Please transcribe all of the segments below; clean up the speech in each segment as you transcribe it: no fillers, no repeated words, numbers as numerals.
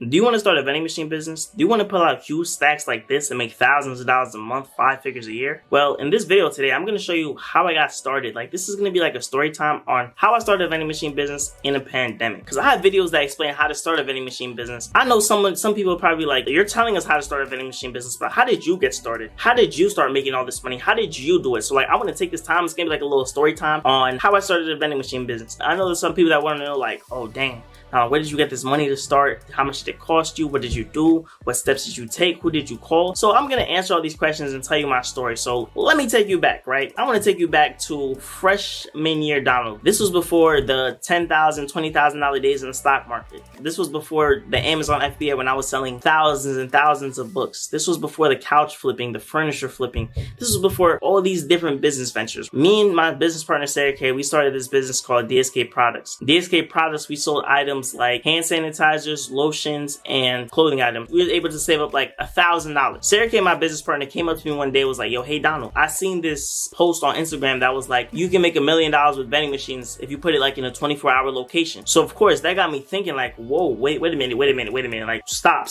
Do you want to start a vending machine business? Do you want to pull out huge stacks like this and make thousands of dollars a month, 5 figures a year? Well, in this video today, I'm going to show you how I got started. Like, this is going to be like a story time on how I started a vending machine business in a pandemic. Because I have videos that explain how to start a vending machine business. I know some people are probably like, you're telling us how to start a vending machine business, but how did you get started? How did you start making all this money? How did you do it? So like, I want to take this time. It's going to be like a little story time on how I started a vending machine business. I know there's some people that want to know like, oh, dang. Where did you get this money to start? How much did it cost you? What did you do? What steps did you take? Who did you call? So I'm going to answer all these questions and tell you my story. So let me take you back, right? I want to take you back to freshman year Donald. This was before the $10,000, $20,000 days in the stock market. This was before the Amazon FBA when I was selling thousands and thousands of books. This was before the couch flipping, the furniture flipping. This was before all these different business ventures. Me and my business partner, Sarah K, we started this business called DSK Products. DSK Products, we sold items like hand sanitizers, lotions, and clothing items. We were able to save up like $1,000. Sarah K, my business partner, came up to me one day, was like, yo, hey Donald, I seen this post on Instagram that was like, you can make $1 million with vending machines if you put it like in a 24-hour location. So of course that got me thinking like, whoa, wait a minute. Like, stop.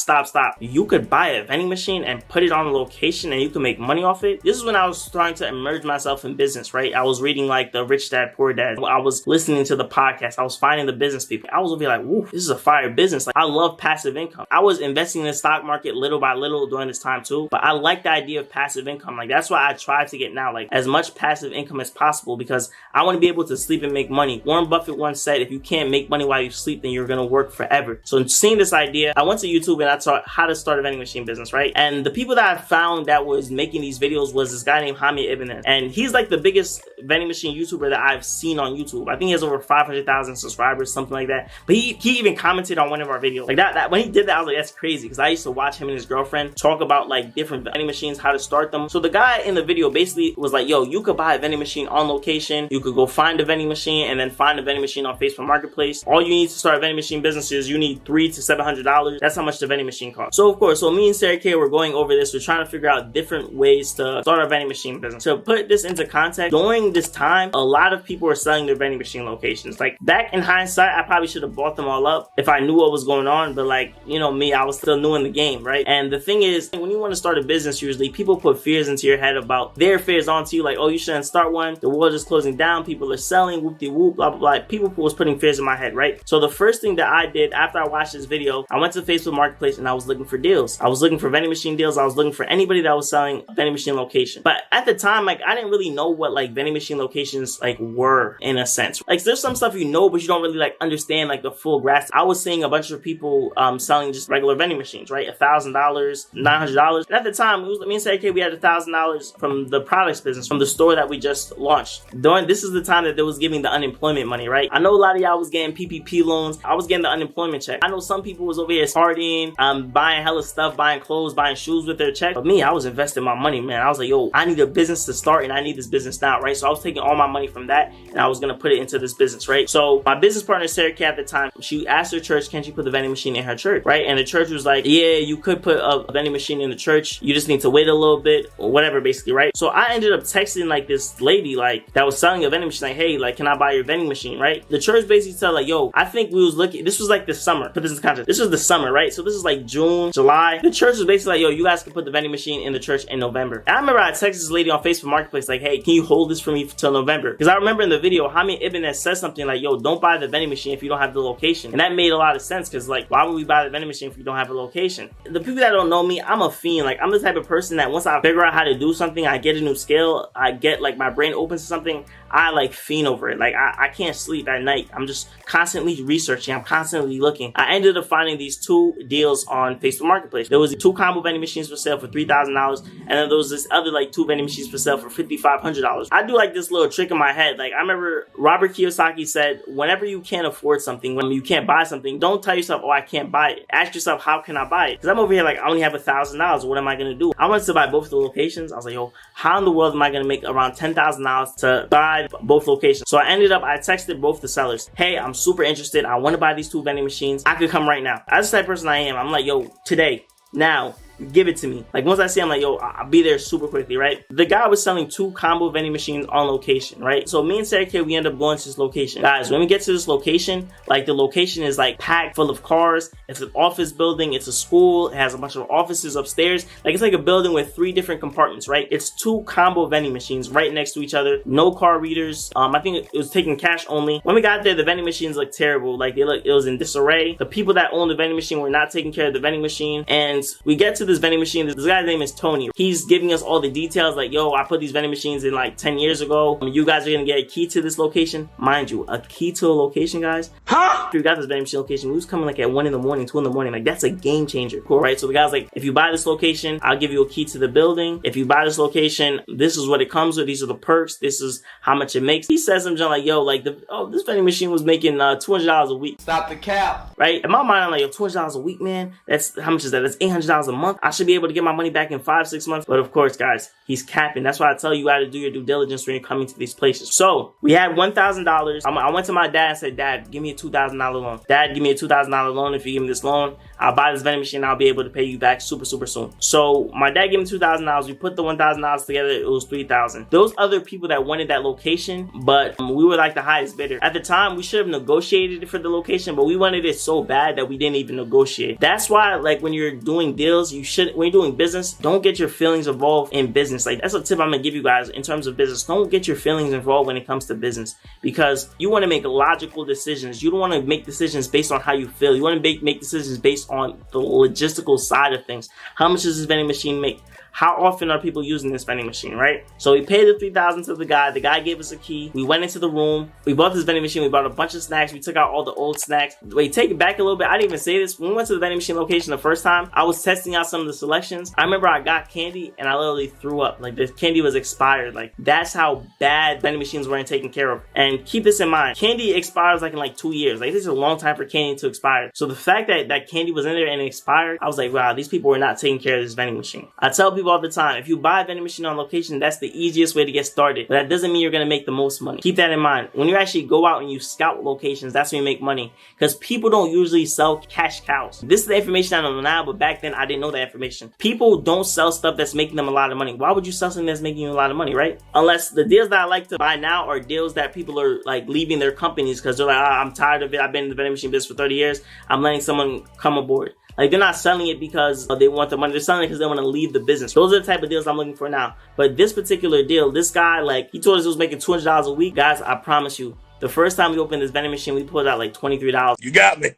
You could buy a vending machine and put it on a location and you can make money off it. This is when I was trying to immerse myself in business, right? I was reading like the Rich Dad Poor Dad. I was listening to the podcast. I was finding the business people. I was over here like, woo, this is a fire business. Like, I love passive income. I was investing in the stock market little by little during this time too, but I like the idea of passive income. Like, that's why I try to get now like as much passive income as possible because I want to be able to sleep and make money. Warren Buffett once said, if you can't make money while you sleep, then you're going to work forever. So seeing this idea, I went to YouTube and I taught how to start a vending machine business, right? And the people that I found that was making these videos was this guy named Hamid Ibn, and he's like the biggest vending machine YouTuber that I've seen on YouTube. I think he has over 500,000 subscribers, something like that. But he even commented on one of our videos like that when he did that. I was like, that's crazy, because I used to watch him and his girlfriend talk about like different vending machines, how to start them. So the guy in the video basically was like, yo, you could buy a vending machine on location, you could go find a vending machine and then find a vending machine on Facebook Marketplace. All you need to start a vending machine business is you need $300 to $700. That's how much the vending machine costs. So of course, me and Sarah K, we're going over this. We're trying to figure out different ways to start our vending machine business. To put this into context, during this time, a lot of people were selling their vending machine locations. Like, back in hindsight, I probably should have bought them all up if I knew what was going on, but like, you know me, I was still new in the game, right? And the thing is, when you want to start a business, usually people put fears into your head about their fears onto you, like, oh, you shouldn't start one, the world is closing down, people are selling, whoop-de-whoop, blah, blah, blah. People was putting fears in my head, right? So the first thing that I did after I watched this video, I went to Facebook Marketplace and I was looking for deals. I was looking for vending machine deals. I was looking for anybody that was selling a vending machine location. But at the time, like, I didn't really know what like vending machine locations like were, in a sense. Like, there's some stuff you know, but you don't really like understand like the full grasp. I was seeing a bunch of people selling just regular vending machines, right? $1,000, $900. And at the time, it was me and Sarah K, we had $1,000 from the products business, from the store that we just launched. This is the time that they was giving the unemployment money, right? I know a lot of y'all was getting PPP loans. I was getting the unemployment check. I know some people was over here partying, buying hella stuff, buying clothes, buying shoes with their check. But me, I was investing my money, man. I was like, yo, I need a business to start and I need this business now, right? So I was taking all my money from that and I was going to put it into this business, right? So my business partner, Sarah K, at the time, she asked her church, can she put the vending machine in her church, right? And the church was like, yeah, you could put a vending machine in the church. You just need to wait a little bit or whatever, basically, right? So I ended up texting like this lady like that was selling a vending machine, like, hey, like, can I buy your vending machine, right? The church basically said like, yo, I think we was looking, this was like the summer, put this in context, this was the summer, right? So this is like June, July. The church was basically like, yo, you guys can put the vending machine in the church in November. And I remember I texted this lady on Facebook Marketplace like, hey, can you hold this for me till November? Because I remember in the video, Hamid Ibn has said something like, yo, don't buy the vending machine if you don't have the location. And that made a lot of sense, because like, why would we buy the vending machine if we don't have a location? The people that don't know me, I'm a fiend. Like, I'm the type of person that once I figure out how to do something, I get a new skill, I get like my brain opens to something, I like fiend over it. Like, I can't sleep at night. I'm just constantly researching. I'm constantly looking. I ended up finding these 2 deals on Facebook Marketplace. There was 2 combo vending machines for sale for $3,000, and then there was this other like 2 vending machines for sale for $5,500. I do like this little trick in my head. Like, I remember Robert Kiyosaki said, whenever you can't afford something, when you can't buy something, don't tell yourself, oh, I can't buy it. Ask yourself, how can I buy it? Because I'm over here like, I only have $1,000. What am I going to do? I wanted to buy both the locations. I was like, yo, how in the world am I going to make around $10,000 to buy both locations? So I texted both the sellers, hey, I'm super interested. I want to buy these 2 vending machines. I could come right now. That's the type of person I am. I'm like, yo, today, now, give it to me. Like once I see, I'm like, yo, I'll be there super quickly, right? The guy was selling 2 combo vending machines on location, right? So me and Sarah K, we end up going to this location. Guys, when we get to this location, like the location is like packed full of cars. It's an office building. It's a school. It has a bunch of offices upstairs. Like it's like a building with 3 different compartments, right? It's 2 combo vending machines right next to each other. No car readers. I think it was taking cash only. When we got there, the vending machines looked terrible. Like it was in disarray. The people that owned the vending machine were not taking care of the vending machine. And we get to this vending machine. This guy's name is Tony. He's giving us all the details. Like, yo, I put these vending machines in like 10 years ago. You guys are gonna get a key to this location. Mind you, a key to a location, guys. Huh? After we got this vending machine location, we was coming like at 1 in the morning, 2 in the morning. Like that's a game changer. Cool, right? So the guy's like, if you buy this location, I'll give you a key to the building. If you buy this location, this is what it comes with. These are the perks. This is how much it makes. He says something like, yo, like this vending machine was making $200 a week. Stop the cap. Right? In my mind, I'm like, yo, $200 a week, man. That's how much is that? That's $800 a month. I should be able to get my money back in 5-6 months. But of course, guys, he's capping. That's why I tell you got to do your due diligence when you're coming to these places. So we had $1,000. I went to my dad and said, Dad, give me a $2,000 loan. Dad, give me a $2,000 loan. If you give me this loan, I'll buy this vending machine. I'll be able to pay you back super soon. So my dad gave me $2,000. We put the $1,000 together. It was $3,000. Those other people that wanted that location, but we were like the highest bidder. At the time, we should have negotiated it for the location, but we wanted it so bad that we didn't even negotiate. That's why, like, when you're doing deals, when you're doing business, don't get your feelings involved in business. Like, that's a tip I'm gonna give you guys in terms of business. Don't get your feelings involved when it comes to business, because you want to make logical decisions. You don't want to make decisions based on how you feel. You want to make decisions based on the logistical side of things. How much does this vending machine make? How often are people using this vending machine, right? So we paid the $3,000 to the guy. The guy gave us a key. We went into the room. We bought this vending machine. We bought a bunch of snacks. We took out all the old snacks. Wait, take it back a little bit. I didn't even say this. When we went to the vending machine location the first time, I was testing out some of the selections. I remember I got candy and I literally threw up. Like, the candy was expired. Like, that's how bad vending machines weren't taken care of. And keep this in mind. Candy expires like in like 2 years. Like, this is a long time for candy to expire. So the fact that that candy was in there and it expired, I was like, wow, these people were not taking care of this vending machine. I tell people all the time, if you buy a vending machine on location, that's the easiest way to get started. But that doesn't mean you're going to make the most money. Keep that in mind. When you actually go out and you scout locations, that's when you make money. Because people don't usually sell cash cows. This is the information I know now, but back then I didn't know that information. People don't sell stuff that's making them a lot of money. Why would you sell something that's making you a lot of money, right? Unless the deals that I like to buy now are deals that people are like leaving their companies because they're like, I'm tired of it. I've been in the vending machine business for 30 years. I'm letting someone come aboard. Like, they're not selling it because they want the money. They're selling it because they want to leave the business. Those are the type of deals I'm looking for now. But this particular deal, this guy, like, he told us he was making $200 a week. Guys, I promise you, the first time we opened this vending machine, we pulled out like $23. You got me.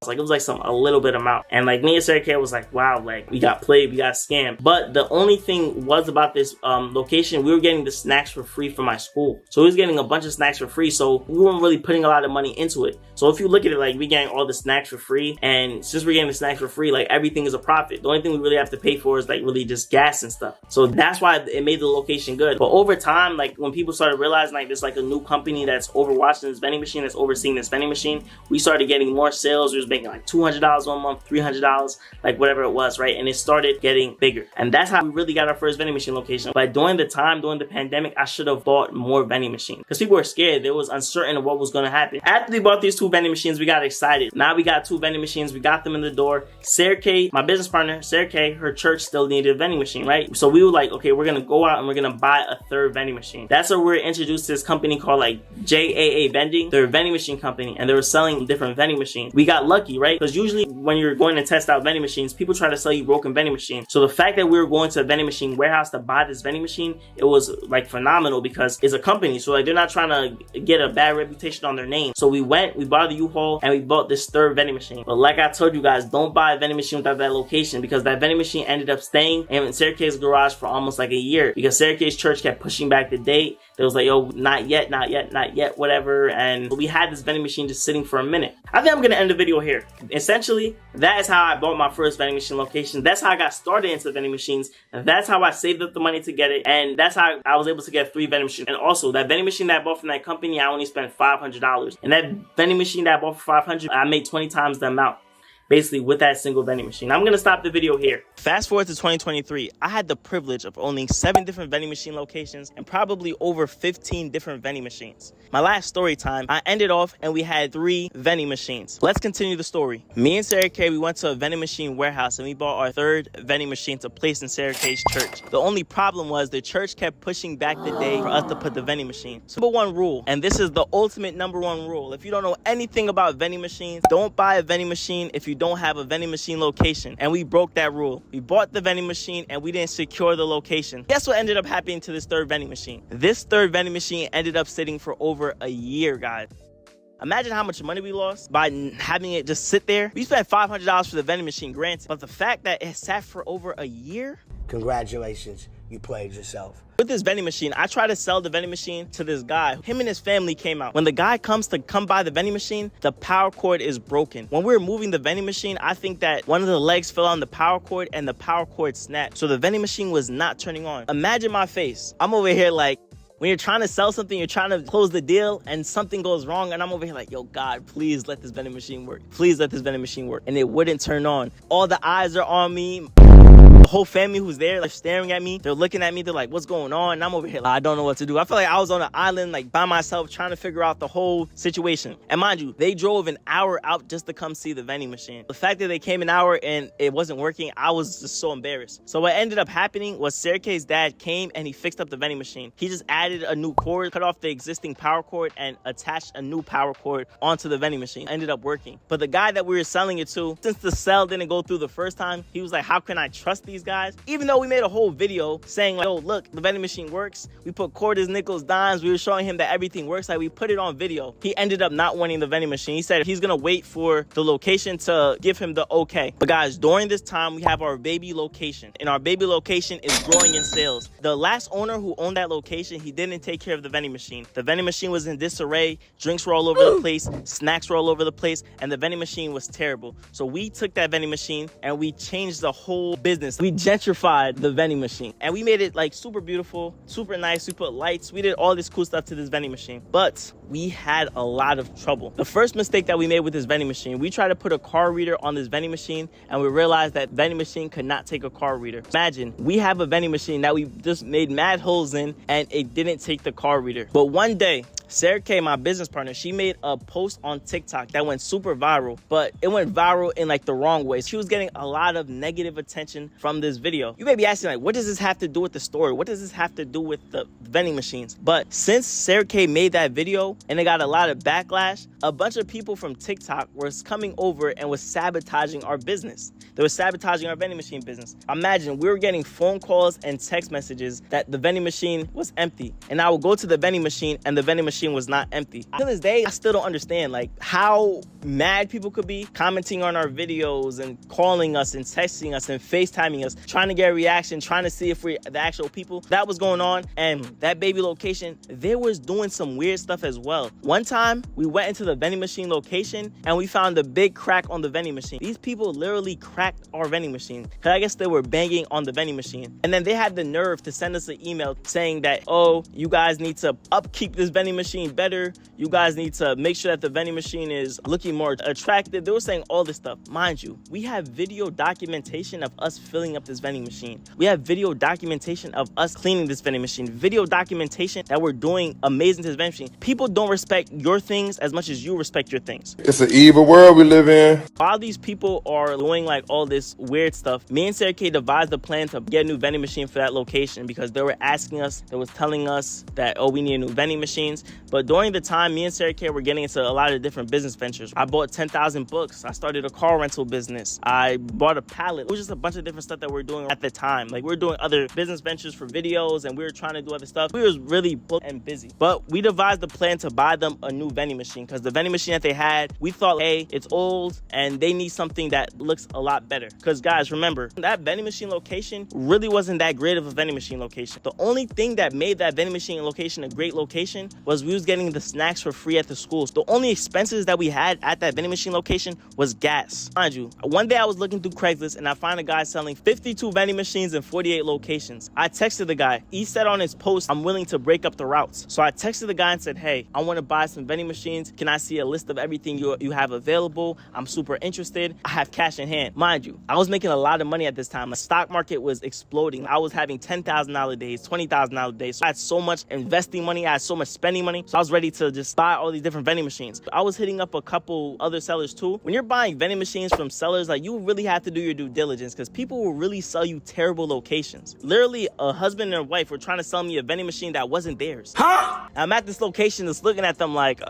Like, it was like a little bit amount. And like, me and Sarah K was like, wow, like, we got played, we got scammed. But the only thing was about this location, we were getting the snacks for free from my school. So we was getting a bunch of snacks for free. So we weren't really putting a lot of money into it. So if you look at it, like, we getting all the snacks for free. And since we're getting the snacks for free, like, everything is a profit. The only thing we really have to pay for is like really just gas and stuff. So that's why it made the location good. But over time, like, when people started realizing like there's like a new company that's overwatching this vending machine, that's overseeing this vending machine, we started getting more sales. We was making like $200 one month, $300, like whatever it was, right? And it started getting bigger. And that's how we really got our first vending machine location. But during the pandemic, I should have bought more vending machines because people were scared. They was uncertain of what was going to happen. After we bought these 2 vending machines, we got excited. Now we got 2 vending machines. We got them in the door. Sarah K, my business partner, Sarah K, her church still needed a vending machine, right? So we were like, okay, we're going to go out and we're going to buy a 3rd vending machine. That's where we're introduced to this company called like JAA Vending. They're a vending machine company and they were selling different vending machines. We got lucky, right? Because usually when you're going to test out vending machines, people try to sell you broken vending machines. So the fact that we were going to a vending machine warehouse to buy this vending machine, it was like phenomenal because it's a company. So like, they're not trying to get a bad reputation on their name. So we went, we bought the U-Haul and we bought this 3rd vending machine. But like I told you guys, don't buy a vending machine without that location because that vending machine ended up staying in Sarah K's garage for almost like a year because Sarah K's church kept pushing back the date. They was like, yo, not yet, whatever. And we had this vending machine just sitting for a minute. I think I'm going to end the video here. Essentially, that is how I bought my first vending machine location. That's how I got started into vending machines. And that's how I saved up the money to get it. And that's how I was able to get 3 vending machines. And also, that vending machine that I bought from that company, I only spent $500. And that vending machine that I bought for $500, I made 20 times the amount. basically with that single vending machine. I'm gonna stop the video here. Fast forward to 2023, I had the privilege of owning 7 different vending machine locations and probably over 15 different vending machines. My last story time, I ended off and we had 3 vending machines. Let's continue the story. Me and Sarah Kay, we went to a vending machine warehouse and we bought our 3rd vending machine to place in Sarah Kay's church. The only problem was the church kept pushing back the day for us to put the vending machine. So number 1 rule, and this is the ultimate number 1 rule. If you don't know anything about vending machines, don't buy a vending machine if you don't have a vending machine location. And we broke that rule. We bought the vending machine and we didn't secure the location. Guess what ended up happening to this 3rd vending machine? This 3rd vending machine ended up sitting for over a year, guys. Imagine how much money we lost by having it just sit there. We spent $500 for the vending machine, granted, but the fact that it sat for over a year? Congratulations, you played yourself. With this vending machine, I tried to sell the vending machine to this guy. Him and his family came out. When the guy comes to buy the vending machine, the power cord is broken. When we were moving the vending machine, I think that one of the legs fell on the power cord and the power cord snapped. So the vending machine was not turning on. Imagine my face. I'm over here like, when you're trying to sell something, you're trying to close the deal and something goes wrong, and I'm over here like, yo, God, please let this vending machine work. Please let this vending machine work. And it wouldn't turn on. All the eyes are on me. The whole family who's there, like, staring at me, they're looking at me, they're like, what's going on? And I'm over here like, I don't know what to do. I feel like I was on an island, like, by myself, trying to figure out the whole situation. And mind you, they drove an hour out just to come see the vending machine. The fact that they came an hour and it wasn't working, I was just so embarrassed. So what ended up happening was Sarah Kay's dad came and he fixed up the vending machine. He just added a new cord, cut off the existing power cord, and attached a new power cord onto the vending machine. It ended up working. But the guy that we were selling it to, since the sale didn't go through the first time, he was like, how can I trust these guys? Even though we made a whole video saying like, oh, look, the vending machine works. We put quarters, nickels, dimes. We were showing him that everything works. Like, we put it on video. He ended up not wanting the vending machine. He said he's gonna wait for the location to give him the okay. But guys, during this time, we have our baby location, and our baby location is growing in sales. The last owner who owned that location, he didn't take care of the vending machine. The vending machine was in disarray. Drinks were all over the place. Snacks were all over the place, and the vending machine was terrible. So we took that vending machine and we changed the whole business. We gentrified the vending machine and we made it like super beautiful, super nice. We put lights, we did all this cool stuff to this vending machine, but we had a lot of trouble. The first mistake that we made with this vending machine, we tried to put a card reader on this vending machine and we realized that vending machine could not take a card reader. Imagine, we have a vending machine that we just made mad holes in and it didn't take the card reader. But one day, Sarah Kay, my business partner, she made a post on TikTok that went super viral, but it went viral in like the wrong way. She was getting a lot of negative attention from this video. You may be asking like, what does this have to do with the story? What does this have to do with the vending machines? But since Sarah Kay made that video and it got a lot of backlash, a bunch of people from TikTok was coming over and was sabotaging our business. They were sabotaging our vending machine business. Imagine, we were getting phone calls and text messages that the vending machine was empty. And I would go to the vending machine and the vending machine was not empty. To this day, I still don't understand like how mad people could be commenting on our videos and calling us and texting us and FaceTiming us, trying to get a reaction, trying to see if we're the actual people. That was going on. And that baby location, they was doing some weird stuff as well. One time, we went into the vending machine location and we found a big crack on the vending machine. These people literally cracked our vending machine because I guess they were banging on the vending machine. And then they had the nerve to send us an email saying that, oh, you guys need to upkeep this vending machine better. You guys need to make sure that the vending machine is looking more attractive. They were saying all this stuff. Mind you, we have video documentation of us filling up this vending machine. We have video documentation of us cleaning this vending machine. Video documentation that we're doing amazing to this vending machine. People don't respect your things as much as you respect your things. It's an evil world we live in. While these people are doing like all this weird stuff, me and Sarah Kay devised a plan to get a new vending machine for that location because they were asking us, they was telling us that, oh, we need new vending machines. But during the time, me and Sarah Kay were getting into a lot of different business ventures. I bought 10,000 books. I started a car rental business. I bought a pallet. It was just a bunch of different stuff that we were doing at the time. Like, we were doing other business ventures for videos and we were trying to do other stuff. We was really booked and busy. But we devised a plan to buy them a new vending machine because the vending machine that they had, we thought, hey, it's old and they need something that looks a lot better. Because guys, remember, that vending machine location really wasn't that great of a vending machine location. The only thing that made that vending machine location a great location was we was getting the snacks for free at the schools. The only expenses that we had at that vending machine location was gas. Mind you, one day I was looking through Craigslist and I find a guy selling 52 vending machines in 48 locations. I texted the guy. He said on his post, I'm willing to break up the routes. So I texted the guy and said, hey, I want to buy some vending machines. Can I see a list of everything you have available? I'm super interested. I have cash in hand. Mind you, I was making a lot of money at this time. The stock market was exploding. I was having $10,000 days, $20,000 days. So I had so much investing money. I had so much spending money. So I was ready to just buy all these different vending machines. I was hitting up a couple other sellers too. When you're buying vending machines from sellers, like, you really have to do your due diligence, because people will really sell you terrible locations. Literally, a husband and a wife were trying to sell me a vending machine that wasn't theirs. I'm at this location just looking at them like,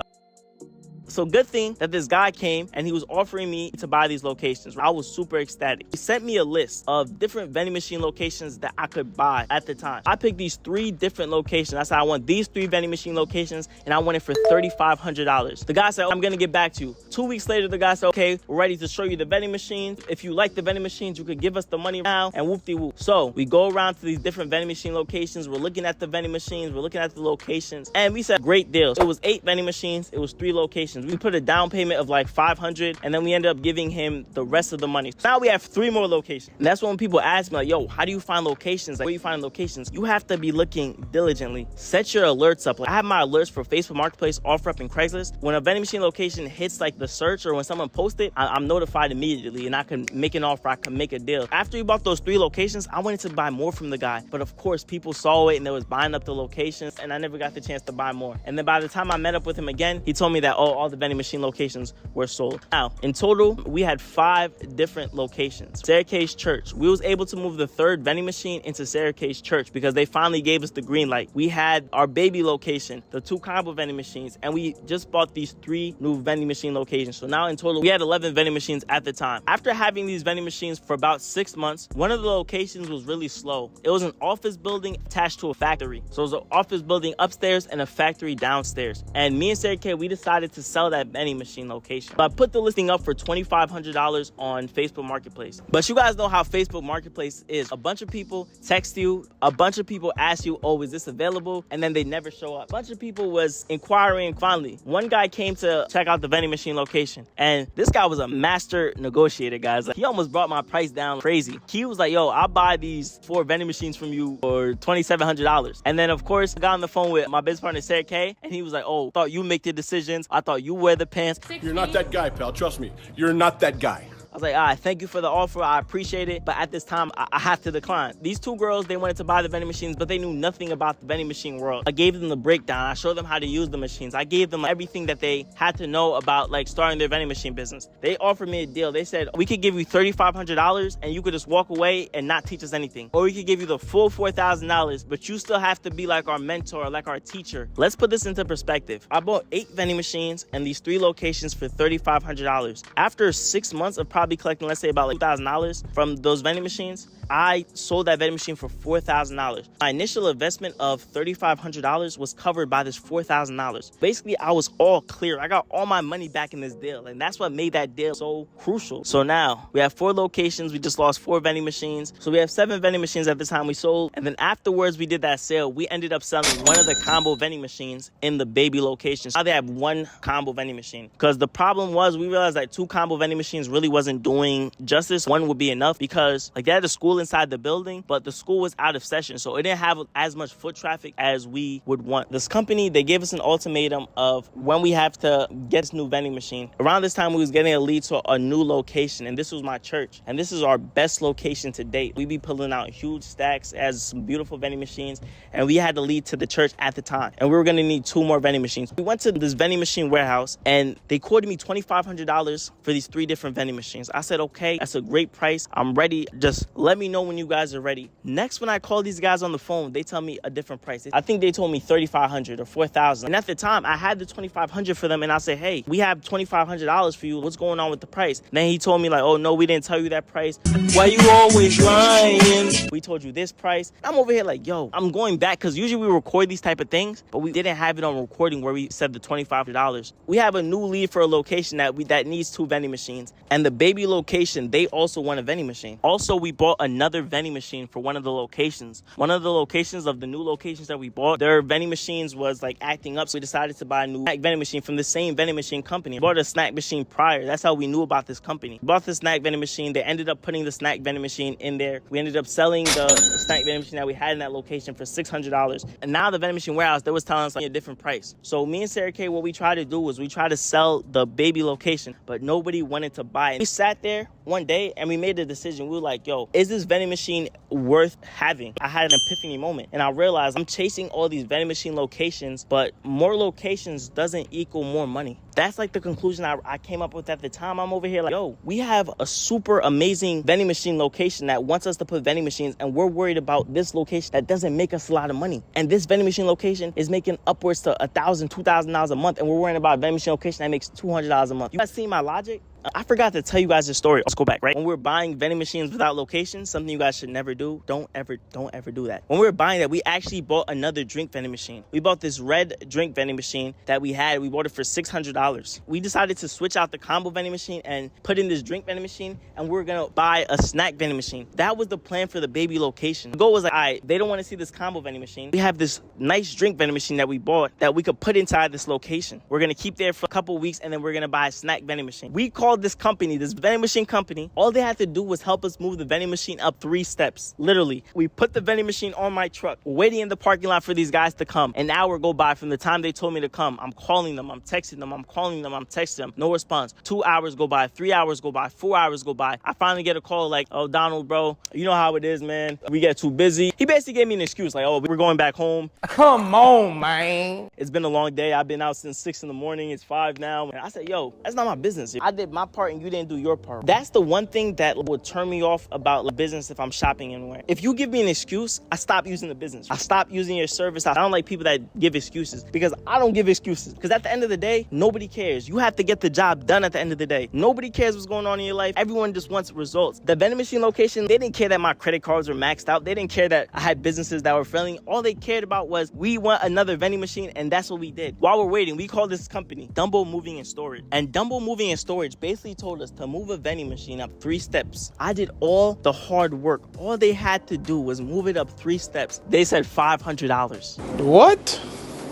so good thing that this guy came and he was offering me to buy these locations. I was super ecstatic. He sent me a list of different vending machine locations that I could buy at the time. I picked these 3 different locations. I said, I want these 3 vending machine locations and I want it for $3,500. The guy said, I'm gonna get back to you. 2 weeks later, the guy said, okay, we're ready to show you the vending machines. If you like the vending machines, you could give us the money now, and whoop-de-whoop. So we go around to these different vending machine locations. We're looking at the vending machines. We're looking at the locations, and we said, great deals. It was 8 vending machines. It was 3 locations. We put a down payment of like $500, and then we ended up giving him the rest of the money. Now we have 3 more locations. And that's when people ask me, like, yo, how do you find locations? Like, where you find locations? You have to be looking diligently. Set your alerts up. Like, I have my alerts for Facebook Marketplace, OfferUp, and Craigslist. When a vending machine location hits like the search, or when someone posts it, I'm notified immediately, and I can make an offer. I can make a deal. After we bought those 3 locations, I wanted to buy more from the guy, but of course people saw it and they was buying up the locations, and I never got the chance to buy more. And then by the time I met up with him again, he told me that, oh, all the vending machine locations were sold. Now, in total, we had 5 different locations. Sarah Kay's church. We was able to move the 3rd vending machine into Sarah Kay's church because they finally gave us the green light. We had our baby location, the 2 combo vending machines, and we just bought these 3 new vending machine locations. So now in total, we had 11 vending machines at the time. After having these vending machines for about 6 months, one of the locations was really slow. It was an office building attached to a factory. So it was an office building upstairs and a factory downstairs. And me and Sarah Kay, we decided to sell that vending machine location. But I put the listing up for $2,500 on Facebook Marketplace. But you guys know how Facebook Marketplace is. A bunch of people text you, a bunch of people ask you, oh, is this available? And then they never show up. A bunch of people was inquiring. Finally, one guy came to check out the vending machine location, and this guy was a master negotiator, guys. Like, he almost brought my price down crazy. He was like, yo, I'll buy these 4 vending machines from you for $2,700. And then of course, I got on the phone with my business partner, Sarah Kay, and he was like, oh, I thought you make the decisions. I thought you wear the pants. You're not that guy, pal. Trust me. You're not that guy. I was like, all right, thank you for the offer. I appreciate it. But at this time, I have to decline. These 2 girls, they wanted to buy the vending machines, but they knew nothing about the vending machine world. I gave them the breakdown. I showed them how to use the machines. I gave them everything that they had to know about, like, starting their vending machine business. They offered me a deal. They said, we could give you $3,500 and you could just walk away and not teach us anything. Or we could give you the full $4,000, but you still have to be like our mentor, like our teacher. Let's put this into perspective. I bought 8 vending machines and these 3 locations for $3,500. After 6 months of probably collecting, let's say, about like $2,000 from those vending machines, I sold that vending machine for $4,000. My initial investment of $3,500 was covered by this $4,000. Basically, I was all clear. I got all my money back in this deal, and that's what made that deal so crucial. So now we have 4 locations. We just lost 4 vending machines. So we have 7 vending machines at the time we sold. And then afterwards, we did that sale. We ended up selling one of the combo vending machines in the baby location. Now they have 1 combo vending machine. Because the problem was, we realized that 2 combo vending machines really wasn't doing justice. 1 would be enough because, like, they had a school inside the building, but the school was out of session, so it didn't have as much foot traffic as we would want. This company, they gave us an ultimatum of when we have to get this new vending machine. Around this time, we was getting a lead to a new location, and this was my church, and this is our best location to date. We be pulling out huge stacks as some beautiful vending machines, and we had to lead to the church at the time, and we were going to need 2 more vending machines. We went to this vending machine warehouse, and they quoted me $2,500 for these 3 different vending machines. I said, okay, that's a great price. I'm ready. Just let me know when you guys are ready. Next, when I call these guys on the phone, they tell me a different price. I think they told me $3,500 or $4,000. And at the time, I had the $2,500 for them, and I said, hey, we have $2,500 for you. What's going on with the price? And then he told me, like, oh, no, we didn't tell you that price. Why you always lying? We told you this price. I'm over here like, yo, I'm going back, because usually we record these type of things, but we didn't have it on recording where we said the $2,500. We have a new lead for a location that needs 2 vending machines, and the baby location, they also want a vending machine. Also, we bought another vending machine for one of the locations. One of the locations of the new locations that we bought, their vending machines was like acting up, so we decided to buy a new snack vending machine from the same vending machine company. We bought a snack machine prior. That's how we knew about this company. We bought the snack vending machine. They ended up putting the snack vending machine in there. We ended up selling the snack vending machine that we had in that location for $600. And now the vending machine warehouse, they was telling us like a different price. So me and Sarah K, what we tried to do was we tried to sell the baby location, but nobody wanted to buy it. We sat there one day and we made a decision. We were like, yo, is this vending machine worth having? I had an epiphany moment and I realized I'm chasing all these vending machine locations, but more locations doesn't equal more money. That's like the conclusion I came up with at the time. I'm over here like, yo, we have a super amazing vending machine location that wants us to put vending machines, and we're worried about this location that doesn't make us a lot of money. And this vending machine location is making upwards to $1,000, $2,000 a month, and we're worrying about a vending machine location that makes $200 a month. You guys see my logic? I forgot to tell you guys this story. Let's go back, right? When we're buying vending machines without locations, something you guys should never do. Don't ever do that. When we were buying that, we actually bought another drink vending machine. We bought this red drink vending machine that we had. We bought it for $600. We decided to switch out the combo vending machine and put in this drink vending machine, and we were gonna buy a snack vending machine. That was the plan for the baby location. The goal was like, all right, they don't want to see this combo vending machine. We have this nice drink vending machine that we bought that we could put inside this location. We're gonna keep there for a couple weeks, and then we're gonna buy a snack vending machine. We called this company, this vending machine company. All they had to do was help us move the vending machine up 3 steps. Literally, we put the vending machine on my truck, waiting in the parking lot for these guys to come. An hour go by from the time they told me to come. I'm calling them, I'm texting them, I'm calling them, I'm texting them. No response. 2 hours go by, 3 hours go by, 4 hours go by. I finally get a call like, oh, Donald, bro, you know how it is, man. We get too busy. He basically gave me an excuse like, oh, we're going back home. Come on, man. It's been a long day. I've been out since 6 in the morning. It's 5 now. And I said, yo, that's not my business. I did my part and you didn't do your part. That's the one thing that would turn me off about the business if I'm shopping anywhere. If you give me an excuse, I stop using the business. I stop using your service. I don't like people that give excuses, because I don't give excuses. Because at the end of the day, nobody cares. You have to get the job done at the end of the day. Nobody cares what's going on in your life. Everyone just wants results. The vending machine location, they didn't care that my credit cards were maxed out. They didn't care that I had businesses that were failing. All they cared about was we want another vending machine, and that's what we did. While we're waiting, we called this company Dumbo Moving and Storage. And Dumbo Moving and Storage basically told us to move a vending machine up 3 steps. I did all the hard work. All they had to do was move it up 3 steps. They said $500. What?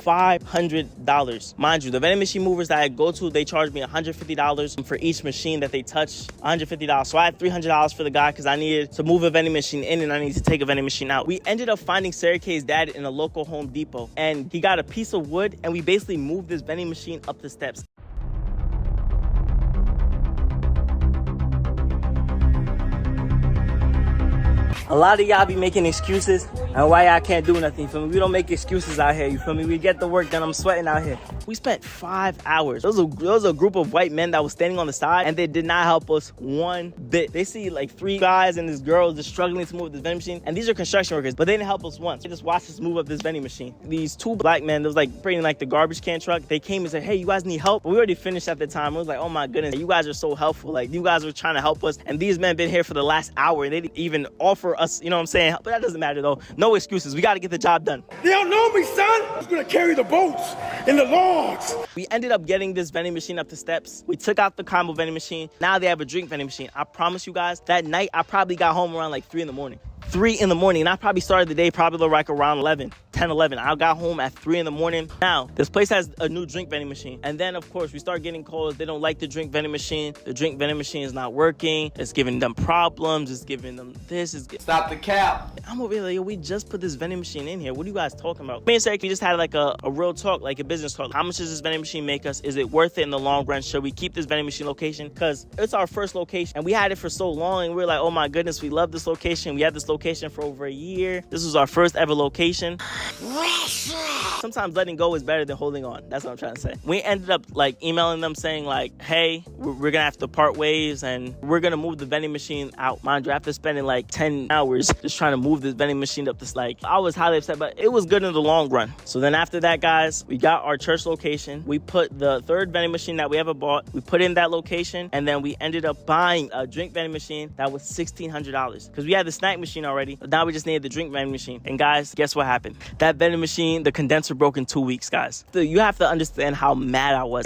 $500. Mind you, the vending machine movers that I go to, they charge me $150 for each machine that they touch. $150. So I had $300 for the guy because I needed to move a vending machine in and I needed to take a vending machine out. We ended up finding Sarah K's dad in a local Home Depot, and he got a piece of wood, and we basically moved this vending machine up the steps. A lot of y'all be making excuses and why y'all can't do nothing, you feel me? We don't make excuses out here, you feel me? We get the work done. I'm sweating out here. We spent 5 hours. There was a group of white men that was standing on the side, and they did not help us one bit. They see like 3 guys and this girl just struggling to move this vending machine, and these are construction workers, but they didn't help us once. They just watched us move up this vending machine. These 2 black men, that was like bringing like the garbage can truck. They came and said, hey, you guys need help? But we already finished at the time. It was like, oh my goodness, you guys are so helpful. Like, you guys were trying to help us, and these men been here for the last hour, and they didn't even offer us, you know what I'm saying? But that doesn't matter though. No excuses. We got to get the job done. They don't know me, son. I'm gonna carry the boats and the logs. We ended up getting this vending machine up the steps. We took out the combo vending machine. Now they have a drink vending machine. I promise you guys, that night I probably got home around like 3 in the morning. 3 in the morning, and I probably started the day probably like around 10, 11. I got home at 3 in the morning. Now, this place has a new drink vending machine. And then, of course, we start getting calls. They don't like the drink vending machine. The drink vending machine is not working. It's giving them problems. It's giving them this. Stop the cap. I'm over here like, yo, we just put this vending machine in here. What are you guys talking about? Me and Sarah, we just had like a real talk, like a business talk. How much does this vending machine make us? Is it worth it in the long run? Should we keep this vending machine location? Because it's our first location, and we had it for so long, and we were like, oh my goodness, we love this location. We had this location for over a year. This was our first ever location. Sometimes letting go is better than holding on. That's what I'm trying to say. We ended up like emailing them saying like, hey, we're gonna have to part ways, and we're gonna move the vending machine out. Mind you, after spending like 10 hours just trying to move this vending machine up this, like, I was highly upset, but it was good in the long run. So then after that, guys, we got our church location. We put the 3rd vending machine that we ever bought, we put in that location, and then we ended up buying a drink vending machine that was $1,600 because we had the snack machine already. But now we just needed the drink vending machine. And guys, guess what happened? That vending machine, the condenser broke in 2 weeks, guys. So you have to understand how mad I was.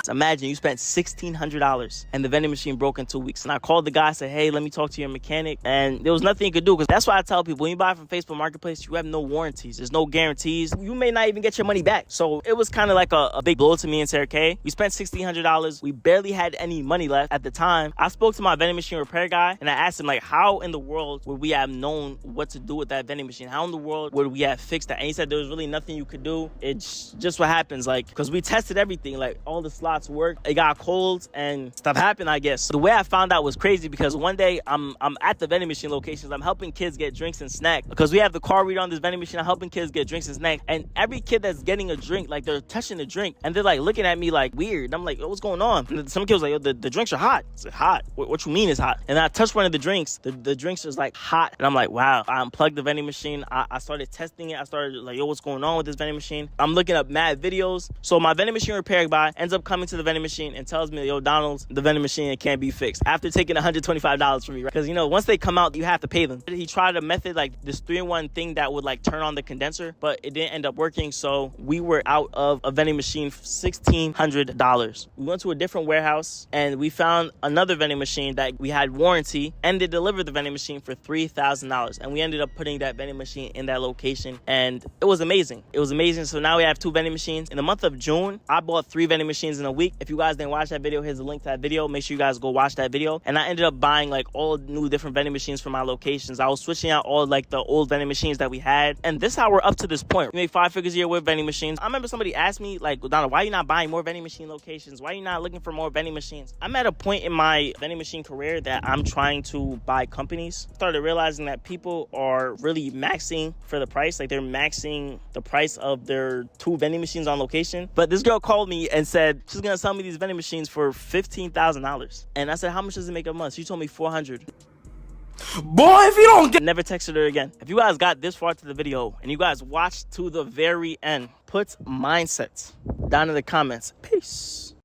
Imagine you spent $1,600 and the vending machine broke in 2 weeks. And I called the guy, said, hey, let me talk to your mechanic. And there was nothing he could do, because that's why I tell people, when you buy from Facebook Marketplace, you have no warranties. There's no guarantees. You may not even get your money back. So it was kind of like a big blow to me and Sarah Kay. We spent $1,600. We barely had any money left at the time. I spoke to my vending machine repair guy and I asked him, like, how in the world would we have known what to do with that vending machine? How in the world would we have fixed that? And he said there was really nothing you could do. It's just what happens, like, because we tested everything, like all the slots worked. It got cold and stuff happened, I guess. So the way I found out was crazy, because one day I'm at the vending machine locations. I'm helping kids get drinks and snacks, because we have the car reader on this vending machine. I'm helping kids get drinks and snacks, and every kid that's getting a drink, like, they're touching the drink and they're like looking at me like weird. And I'm like, oh, what's going on? And some kid was like, yo, the drinks are hot. I said, hot? What you mean it's hot? And I touched one of the drinks. The drinks was like hot. And I'm like, wow. I unplugged the vending machine. I started testing it. I started like, yo, what's going on with this vending machine? I'm looking up mad videos. So my vending machine repair guy ends up coming to the vending machine and tells me, yo, Donald, the vending machine can't be fixed, after taking $125 from me, right? Because, you know, once they come out, you have to pay them. He tried a method, like this 3-in-1 thing that would like turn on the condenser, but it didn't end up working. So we were out of a vending machine for $1,600. We went to a different warehouse and we found another vending machine that we had warranty, and they delivered the vending machine for $3,000. And we ended up putting that vending machine in that location, and it was amazing. It was amazing. So now we have 2 vending machines. In the month of June, I bought 3 vending machines in a week. If you guys didn't watch that video, here's a link to that video. Make sure you guys go watch that video. And I ended up buying like all new different vending machines for my locations. I was switching out all like the old vending machines that we had, and this is how we're up to this point. We make 5 figures a year with vending machines. I remember somebody asked me, like, Donna, why are you not buying more vending machine locations? Why are you not looking for more vending machines? I'm at a point in my vending machine career that I'm trying to buy companies. Started realizing that people are really maxing for the price. Like, they're maxing the price of their 2 vending machines on location. But this girl called me and said she's gonna sell me these vending machines for $15,000. And I said, how much does it make a month? She told me $400. Boy, if you don't get... Never texted her again. If you guys got this far to the video and you guys watched to the very end, put mindset down in the comments. Peace.